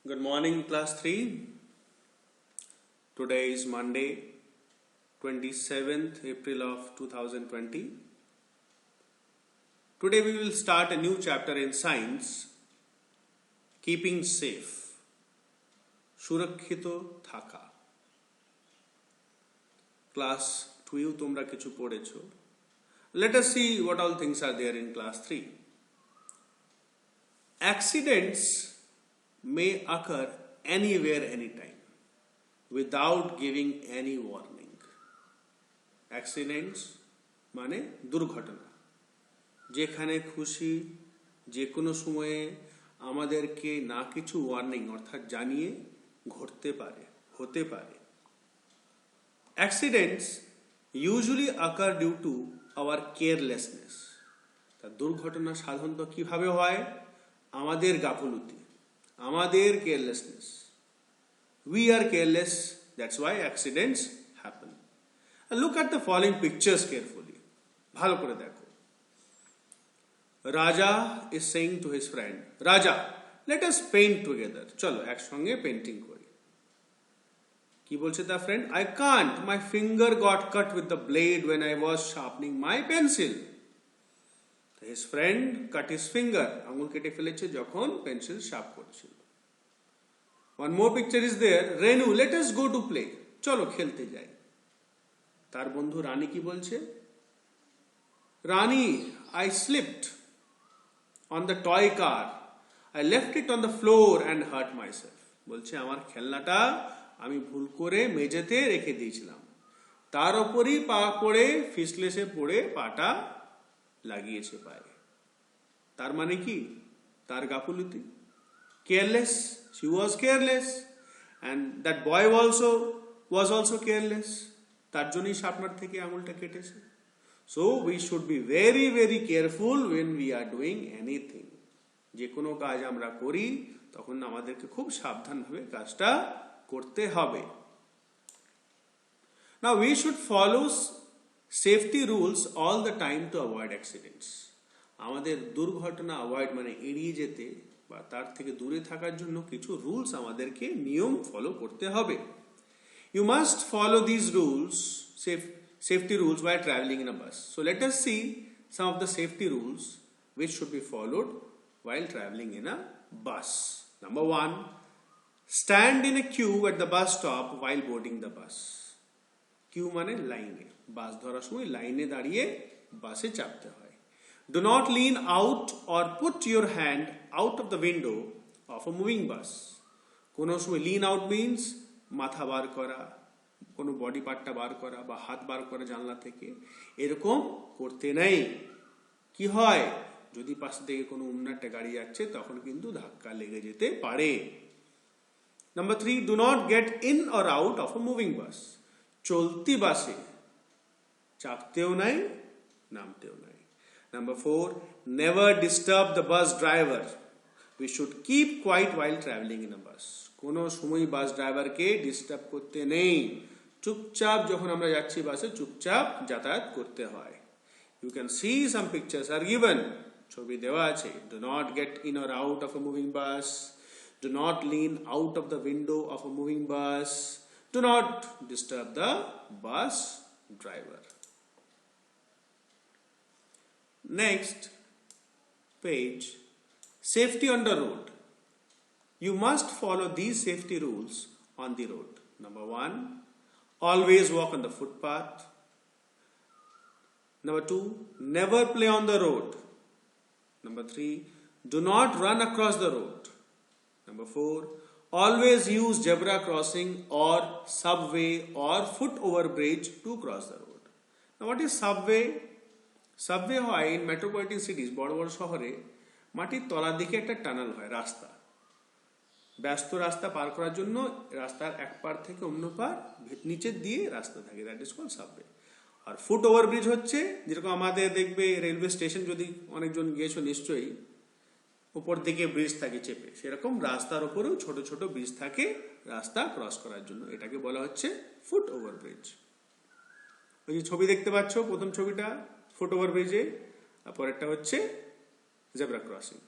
Good morning, class 3. Today is Monday, 27th April of 2020. Today we will start a new chapter in science, keeping safe, সুরক্ষিত থাকা। Class 2 তোমরা কিছু পড়েছো। Let us see what all things are there in class 3. Accidents may occur anywhere, anytime, without giving any warning. Accidents মানে দুর্ঘটনা, যেখানে খুশি যে কোনো সময়ে আমাদেরকে না কিছু ওয়ার্নিং অর্থাৎ জানিয়ে ঘটতে পারে, হতে পারে। Accidents usually occur due to our carelessness. তা দুর্ঘটনা সাধারণত কিভাবে হয়? আমাদের গাফলতি, আমাদের carelessness. We are careless, that's why accidents happen. And look at the following pictures carefully. ভালো করে দেখো। Raja is saying to his friend, Raja, let us paint together. চলো একসঙ্গে পেন্টিং করি। কি বলছে তার friend? I can't. My finger got cut with the blade when I was sharpening my pencil. His friend cut his finger. আঙুল কেটে ফেলেছে যখন পেন্সিল শার্প করছিল। One more picture is there. Renu, let us go to play. চলো খেলতে যাই। তার বন্ধু রানী কি বলছে? Rani, I slipped on the toy car. I left it on the floor and hurt myself. বলছে আমার খেলনাটা আমি ভুল করে মেঝেতে রেখে দিয়েছিলাম, তার উপরই পা পড়ে ফিসলেসে পড়ে পাটা লাগিয়েছে পায়ে। তার মানে কি? তার গাফলতি, careless. She was careless, and that boy was also careless. তার জন্যই শার্পনার থেকে আঙুলটা কেটেছে। So we should be very very careful when we are doing anything. যে কোনো কাজ আমরা করি তখন আমাদেরকে খুব সাবধানভাবে কাজটা করতে হবে। Now we should follow safety rules all the time to avoid accidents. আমাদের দুর্ঘটনা অ্যাভয়েড মানে এড়িয়ে যেতে বা তার থেকে দূরে থাকার জন্য কিছু রুলস আমাদেরকে নিয়ম ফলো করতে হবে। You must follow these rules, safety rules while traveling in a bus. So let us see some of the safety rules which should be followed while traveling in a bus. Number 1, stand in a queue at the bus stop while boarding the bus. Queue মানে লাইনে, বাস ধরার সময় লাইনে দাঁড়িয়ে বাসে চাপতে হয়। Do not lean out or put your hand out of the window of a moving bus. কোনো সময় lean out means মাথা বার করা, কোনো বডি পার্টটা বার করা বা হাত বার করা জানলা থেকে, এরকম করতে নেই। কি হয়? যদি পাশ থেকে কোনো অন্য একটা গাড়ি যাচ্ছে তখন কিন্তু ধাক্কা লেগে যেতে পারে। Number 3, do not get in or out of a moving bus. চলতি বাসে চাপতেও নাই, নামতেও নাই। Number 4, never disturb the bus driver. We should keep quiet while traveling in a bus. কোনো সময় বাস ড্রাইভারকে ডিস্টার্ব করতে নেই। চুপচাপ যখন আমরা যাচ্ছি বাসে চুপচাপ যাতায়াত করতে হয়। You can see some pictures are given. ছবি দেওয়া আছে। Do not get in or out of a moving bus. Do not lean out of the window of a moving bus. Do not disturb the bus driver. Next page, safety on the road. You must follow these safety rules on the road. Number 1, always walk on the footpath. Number 2, never play on the road. Number 3, do not run across the road. Number 4, always use zebra crossing or subway or foot over bridge to cross the road. Now what is subway? Subway হয় in metropolitan cities, বড় বড় শহরে মাটির তলার দিকে একটা tunnel হয়, রাস্তা, ব্যস্ত রাস্তা পার করার জন্য রাস্তার এক পার থেকে অন্য পার নিচের দিয়ে রাস্তা থাকে, দ্যাট ইজ কল্ড সাবওয়ে। আর ফুট ওভার ব্রিজ হচ্ছে যেরকম আমাদের দেখবে রেলওয়ে স্টেশন, যদি অনেকজন গিয়েছো নিশ্চয়ই, উপর দিকে ব্রিজ থাকে চেপে, সেরকম রাস্তার উপরেও ছোট ছোট ব্রিজ থাকে রাস্তা ক্রস করার জন্য, এটাকে বলা হচ্ছে ফুট ওভার ব্রিজ। ওই যে ছবি দেখতে পাচ্ছ, প্রথম ছবিটা ফুট ওভার ব্রিজে, আর পরেরটা হচ্ছে zebra crossing.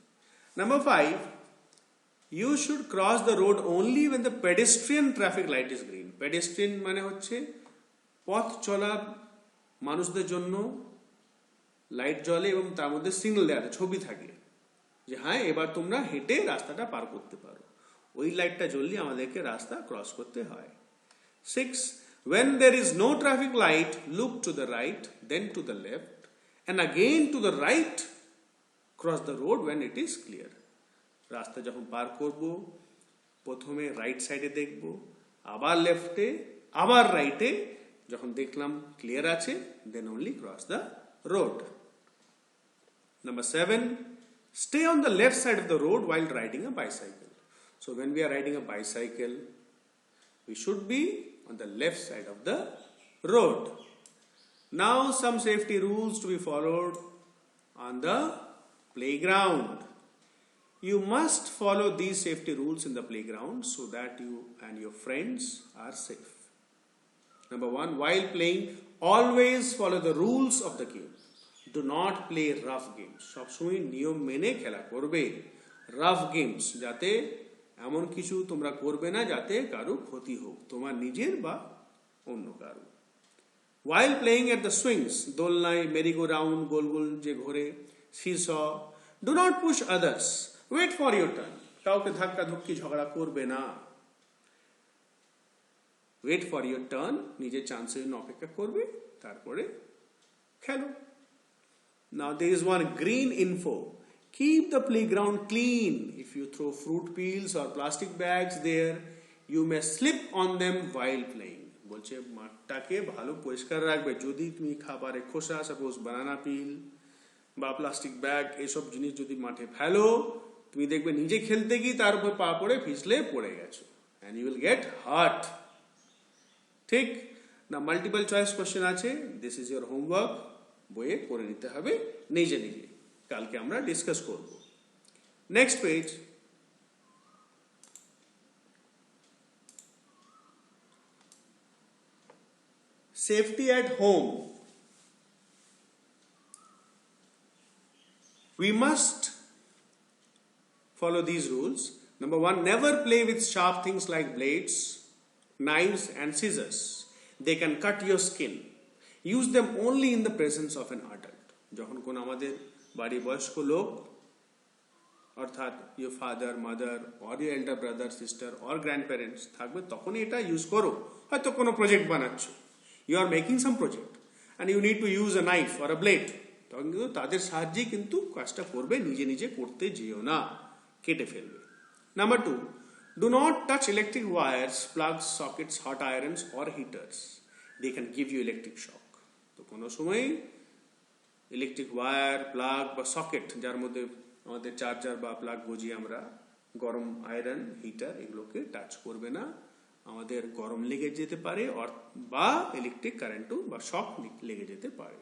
Number 5, you should cross the road only when the pedestrian traffic light is green. Pedestrian মানে হচ্ছে পথ চলা মানুষদের জন্য লাইট জ্বলে এবং তার মধ্যে সিগন্যাল দেওয়া ছবি থাকে যে হ্যাঁ এবার তোমরা হেঁটে রাস্তাটা পার করতে পারো, ওই লাইটটা জ্বললে আমাদেরকে রাস্তা ক্রস করতে হয়। 6. When there is no traffic light, look to the right, then to the left, and again to the right, cross the road when it is clear. রাস্তা যখন পার করব প্রথমে রাইট সাইডে দেখব, আবার লেফটে, আবার রাইটে, যখন দেখলাম ক্লিয়ার আছে then only cross the road. Number 7, stay on the left side of the road while riding a bicycle. So when we are riding a bicycle, we should be on the left side of the road. Now some safety rules to be followed on the playground. You must follow these safety rules in the playground so that you and your friends are safe. Number 1, while playing, always follow the rules of the game. Do not play rough games. সবসময় নিয়ম মেনে খেলা করবে। Rough games যাতে এমন কিছু তোমরা করবে না যাতে কারো ক্ষতি হোক, তোমার নিজের বা অন্য কারো। While playing at the swings, দোলনায়, মেরি গো রাউন্ড, গোল গোল যে ঘোরে, cis, do not push others. Wait for your turn. কাউকে ধাক্কা ধুক্কি ঝগড়া করবে না। Wait for your turn, নিজের চান্সের জন্য অপেক্ষা করবে, তারপরে খেলো। Now there is one green info. Keep the playground clean. If you throw fruit peels or plastic bags there, you may slip on them while playing. বলছে মাঠটাকে ভালো পরিষ্কার রাখবে। যদি তুমি খাবারের খোসা, সাপোজ বানানা পিল বা প্লাস্টিক ব্যাগ, এসব জিনিস যদি মাঠে ফেলো, তুমি দেখবে নিজে খেলতে গিয়ে তার উপর পা পড়ে ফিসলে পড়ে গেছো, and you will get hurt. ঠিক না? মাল্টিপল চয়েস কোশ্চেন আছে, দিস ইজ ইয়োর হোমওয়ার্ক, বইয়ে করে নিতে হবে নিজে নিজে, কালকে আমরা ডিসকাস করব। Next page, safety at home. We must follow these rules. Number 1, never play with sharp things like blades, knives and scissors. They can cut your skin. Use them only in the presence of an adult. যখন কোন আমাদের বাড়ি বয়স্ক লোক, অর্থাৎ your father, mother or your elder brother, sister or grandparents থাকবে, তখনই এটা ইউজ করো। হয়তো কোনো প্রজেক্ট বানাচ্ছ, you are making some project and you need to use a knife or a blade, তখন কিন্তু তাদের সাহায্যে কিন্তু কাজটা করবে, নিজে নিজে করতে যেও না, কেটে ফেলবে। Number 2, do not touch electric wires, plugs, sockets, hot irons or heaters. They can give you electric shock. তো কোনো সময় ইলেকট্রিক ওয়্যার, প্লাগ বা সকেট, যার মধ্যে আমাদের চার্জার বা প্লাগ বুঝি আমরা, গরম আয়রন, হিটার, এগুলোকে টাচ করবে না, আমাদের গরম লেগে যেতে পারে বা ইলেকট্রিক কারেন্টও বা শক লেগে যেতে পারে।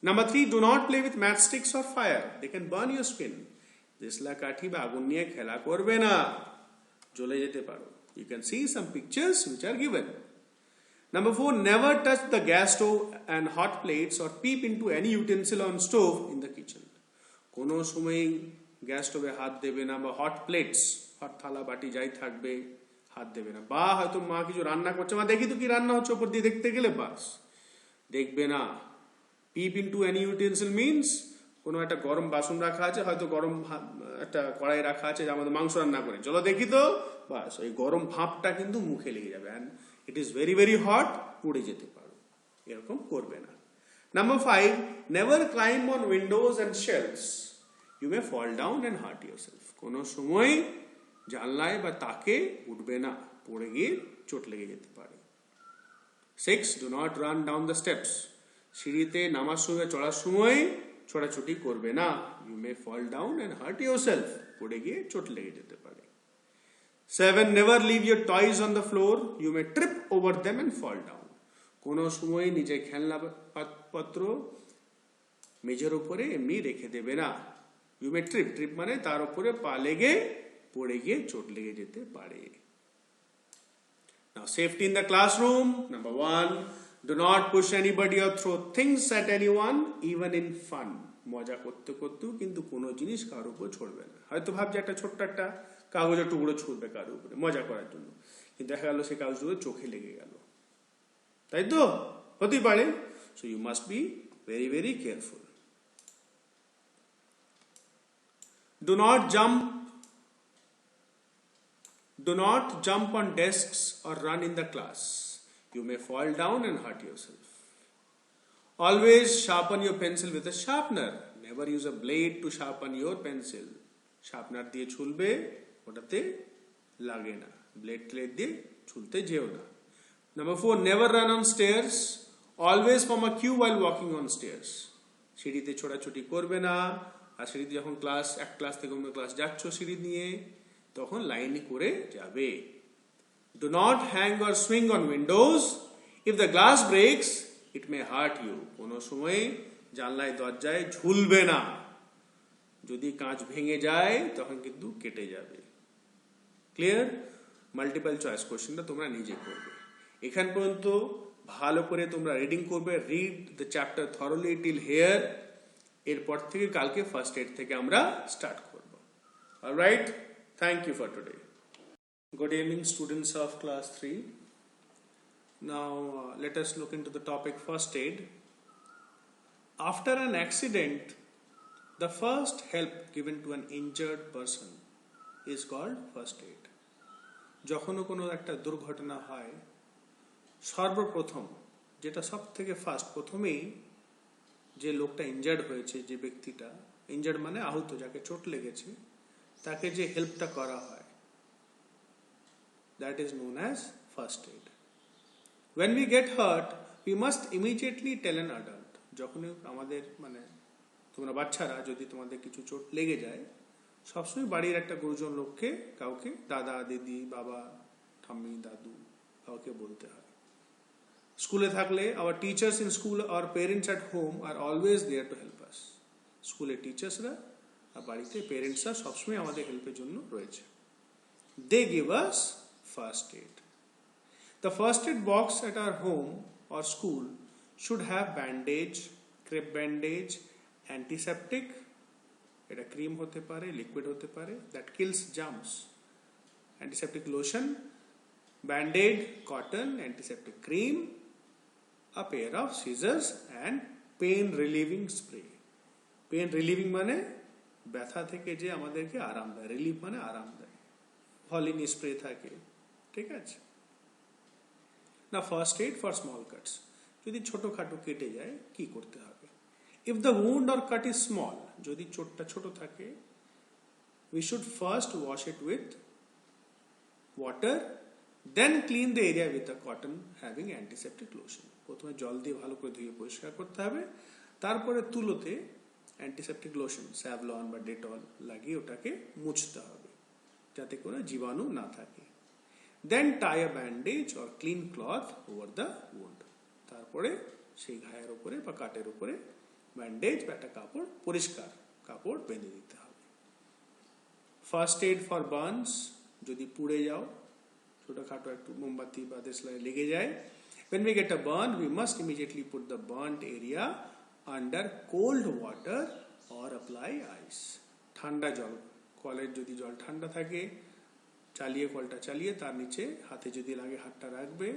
Number 3, do not play with matchsticks or fire. They can burn your skin. দেশলা কাঠি বা আগুন নিয়ে খেলা করবে না, জ্বলে যেতে পারো। You can see some pictures which are given. Number 4, never touch the gas stove and hot plates or peep into any utensil on stove in the kitchen. কোনো সময় গ্যাস স্টোভে হাত দেবে না, বা হট প্লেটস, হট থালা বাটি যাই থাকবে হাত দেবে না, বা হয়তো মা কিছু রান্না করছে, মা দেখি তো কি রান্না হচ্ছে, ওপর দিয়ে দেখতে গেলে বাস দেখবে না। পিপ ইনটু এনি ইউটেন্সিল মিনস কোনো একটা গরম বাসন রাখা আছে, হয়তো গরম একটা কড়াই রাখা আছে, আমাদের মাংস রান্না করে, চলো দেখি তো, বাস ওই গরম ভাপটা কিন্তু মুখে লেগে যাবে, and it is very very hot, পুড়ে যেতে পারো, এরকম করবে না। Number 5, never climb on windows and shelves. You may fall down and hurt yourself. কোনো সময় জানলায় বা তাকে উঠবে না, পড়ে গিয়ে চোট লেগে যেতে পারে। 6, do not run down the steps. সিঁড়িতে নামার সময়, চড়ার সময় ছোটাছুটি করবে না। You may fall down and hurt yourself. পড়ে গিয়ে চোট লেগে যেতে পারে। 7, never leave your toys on the floor. You may trip over them and fall down. কোনো সময় নিজের খেলনাপত্র মেঝের উপরে এমনি রেখে দেবে না। You may trip. ট্রিপ মানে তার উপরে পা লেগে পড়ে গিয়ে চোট লেগে যেতে পারে। Now safety in the classroom. Number 1, do not push anybody or throw things at anyone, even in fun. মজা করতে করতেও কিন্তু কোনো জিনিস কারোর উপর ছড়বে না। হয়তো ভাবছে একটা ছোট্ট একটা কাগজের টুকরো ছুটবে কারোর উপরে মজা করার জন্য, কিন্তু দেখা গেল সেই কাগজগুলো চোখে লেগে গেল, তাই তো হতেই পারে। So you must be very very careful. Do not jump Do not jump on desks or run in the class. You may fall down and hurt yourself. Always sharpen your pencil with a sharpener. Never use a blade to sharpen your pencil. Sharpener দিয়ে ছুলবে, ওটাতে লাগে না। Blade দিয়ে ছুলতে যেও না। Number 4, never run on stairs. Always form a queue while walking on stairs. সিঁড়িতে ছোটাছুটি করবে না। আর সিঁড়িতে যখন এক ক্লাস থেকে অন্য ক্লাস যাচ্ছ সিঁড়ি নিয়ে, তখন লাইনে করে যাবে। Do not hang or swing on windows. If the glass breaks, it may hurt you. কোনো সময় জানলায় দরজায় ঝুলবে না, যদি কাঁচ ভেঙে যায় তখন কিন্তু কেটে যাবে। ক্লিয়ার? মাল্টিপল চয়েস কোশ্চেনটা তোমরা নিজে করবে। এখান পর্যন্ত ভালো করে তোমরা রিডিং করবে। Read the chapter thoroughly till here. এরপর থেকে কালকে ফার্স্ট এড থেকে আমরা স্টার্ট করব। Alright, thank you for today. Good evening, students of class 3. Now let us look into the topic first aid. After an accident, the first help given to an injured person is called first aid. যখনও কোনো একটা দুর্ঘটনা হয়, সর্বপ্রথম যেটা সব থেকে প্রথমেই যে লোকটা ইনজার্ড হয়েছে, যে ব্যক্তিটা ইনজার্ড মানে আহত, যাকে চোট লেগেছে, তাকে যে হেল্পটা করা হয়, that is known as first aid. When we get hurt, we must immediately tell an adult. যখনই আমাদের তোমরা বাচ্চারা যদি তোমাদের কিছু চোট লেগে যায়, সবসময় বাড়ির একটা গুরুজন লোককে, কাউকে, দাদা দিদি বাবা ঠাম্মি দাদু, কাউকে বলতে হয়। স্কুলে থাকলে our teachers in school or parents at home are always there to help us. স্কুলে টিচার্সরা আর বাড়িতে পেরেন্টসরা সবসময় আমাদের হেল্পের জন্য রয়েছে। They give us first aid. The first aid box at our home or school should have bandage, crepe bandage, antiseptic, এটা cream হতে পারে, liquid হতে পারে, that kills germs, antiseptic lotion, band-aid, cotton, antiseptic cream, a pair of scissors and pain relieving spray. Pain relieving মানে ব্যথা থেকে যে আমাদেরকে আরাম দেয়, রিলিফ মানে আরাম দেয়, হলিনি স্প্রে থাকে, ঠিক আছে। না first aid for small Katz, যদি ছোটখাটো কেটে যায় কি করতে হবে? If the wound or cut is small, যদি চোটটা ছোট থাকে, we should first wash it with water, then clean the area with a cotton having antiseptic lotion. প্রথমে জল দিয়ে ভালো করে ধুয়ে পরিষ্কার করতে হবে, তারপরে তুলোতে অ্যান্টিসেপ্টিক লোশন, স্যাভলন বা ডেটল লাগিয়ে ওটাকে মুছতে হবে, যাতে কোনো জীবাণু না থাকে। Then tie a bandage or clean cloth over the wound. তারপরে সেই ঘায়ের উপরে বা কাটের উপরে ব্যান্ডেজ বা একটা কাপড়, পরিষ্কার কাপড় বেঁধে দিতে হবে। ফার্স্ট এইড ফর বার্নস, যদি পুড়ে যাও, ছোটখাটো একটু মোমবাতি বা দেশলাই লেগে যায়, when we get a burn, we must immediately put the burnt area under cold water or apply ice. ঠান্ডা জল, কলের যদি জল ঠান্ডা থাকে, চালিয়ে কলটা চালিয়ে তার নিচে হাতে যদি লাগে হাতটা রাখবে,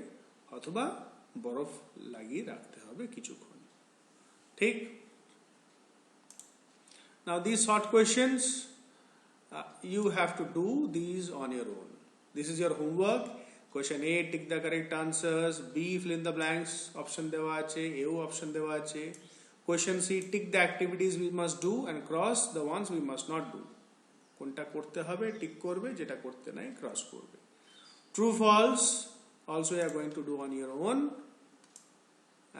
অথবা বরফ লাগিয়ে রাখতে হবে কিছুক্ষণ, ঠিক। Now these short questions, you have to do these on your own. This is your homework. Question A, tick the correct answers. B, fill in the blanks, option দেওয়া আছে, AO option দেওয়া আছে। Question C, tick the activities we must do and cross the ones we must not do. কোনটা করতে হবে tick করবে, যেটা করতে নাই ক্রস করবে। True false also you are going to do on your own.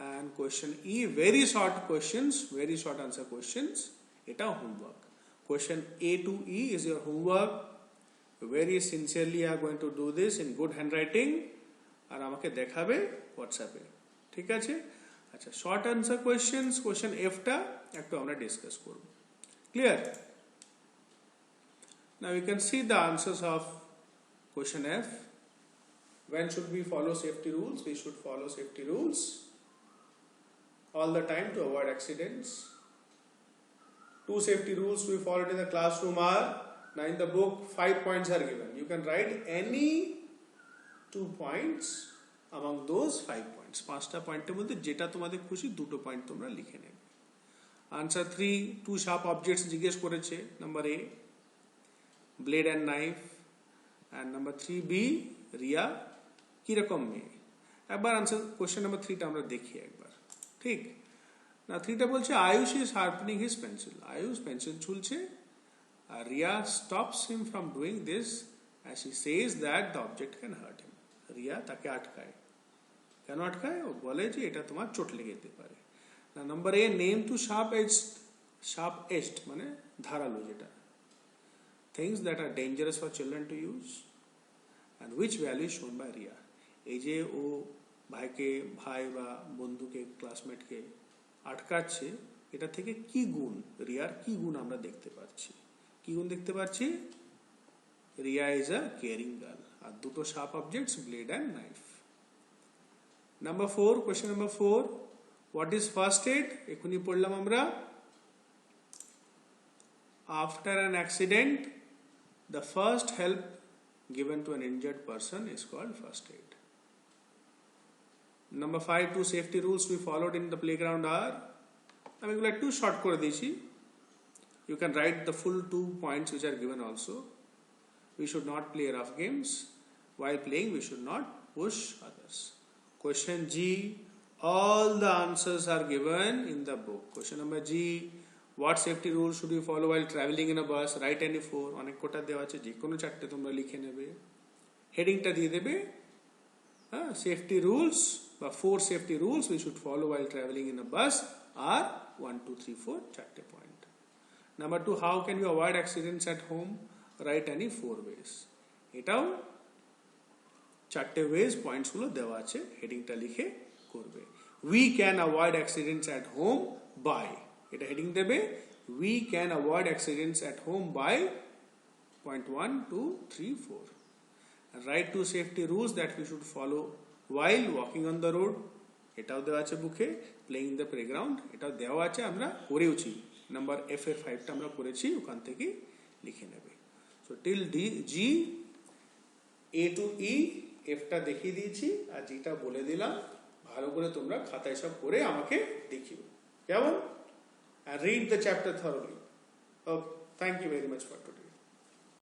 And question E, very short questions, very short answer questions, এটা homework. Question A to E is your homework. Very sincerely you are going to do this in good handwriting আর আমাকে দেখাবে হোয়াটসঅ্যাপে, ঠিক আছে। আচ্ছা, short answer questions, question এফটা একটু আমরা discuss করব। Clear? Now we can see the answers of question F. When should we follow safety rules? We should follow safety rules all the time to avoid accidents. Two safety rules to be followed in the classroom are, now in the book 5 points are given. You can write any 2 points among those 5 points. 5টা পয়েন্টের মধ্যে যেটা তোমাদের খুশি দুটো point তোমরা লিখে নেবে। আনসার 3, 2 sharp objects জিজ্ঞেস করেছে। Number A, blade and knife, and number 3B, Riya কিরকম মেয়ে। একবার আনসার কোশ্চেন নাম্বার 3টা আমরা দেখি একবার, ঠিক না। 3টা বলছে Ayush is sharpening his pencil, Ayush pencil ছুলছে, আর Riya stops him from doing this as he says that the object can hurt him. Riya তাকে আটকায়, কেন আটকায়? ও বলে যে এটা তোমার চোট লেগে যেতে পারে। না number A, name two sharp edged মানে ধারালো যেটা, things that are dangerous for children to use, and which value is shown by Riya. এই যে ও ভাই বা বন্ধুকে, ক্লাসমেটকে আটকাচ্ছে, এটা থেকে কি গুণ, রিয়ার কি গুণ আমরা দেখতে পাচ্ছি? কি গুণ দেখতে পাচ্ছি? Riya is a caring girl. আর দুটো sharp objects, blade and knife. Number 4, question number 4, what is first aid? এখনই পড়লাম আমরা, after an accident the first help given to an injured person is called first aid. Number 5, 2 safety rules we followed in the playground are, আমি এগুলো একটু short করে দিয়েছি, you can write the full 2 points which are given also. We should not play rough games, while playing we should not push others. Question G, all the answers are given in the book. Question number G, what safety rules should we follow while traveling in a bus? Write any 4, অনেক কোটা দেওয়া আছে, যে কোনো 4টে তোমরা লিখে নেবে, হেডিংটা দিয়ে দেবে সেফটি রুলস বা 4 safety rules we should follow while traveling in a bus are 1, 2, 3, 4, 4টে point. Number 2, how can we avoid accidents at home? Write any 4 ways, এটাও 4টে ওয়েজ পয়েন্টসগুলো দেওয়া আছে, হেডিংটা লিখে করবে। we can avoid accidents at home by, এটা heading দেবে, we can avoid accidents at home by point 1, 2, 3, 4. Write 2 safety rules that we should follow while walking on the road, এটাও দেওয়া আছে বুকে। প্লেইং ইন দ্য প্লেগ্রাউন্ড, এটাও দেওয়া আছে, আমরা করেওছি। নাম্বার F এর 5টা আমরা করেছি, ওখান থেকে লিখে নেবে। So till G, A to E, Fটা দেখিয়ে দিয়েছি, আর যেটা বলে দিলাম ভালো করে তোমরা খাতায় সব করে আমাকে দেখিও, কেমন? And read the chapter thoroughly. Okay, thank you very much for today.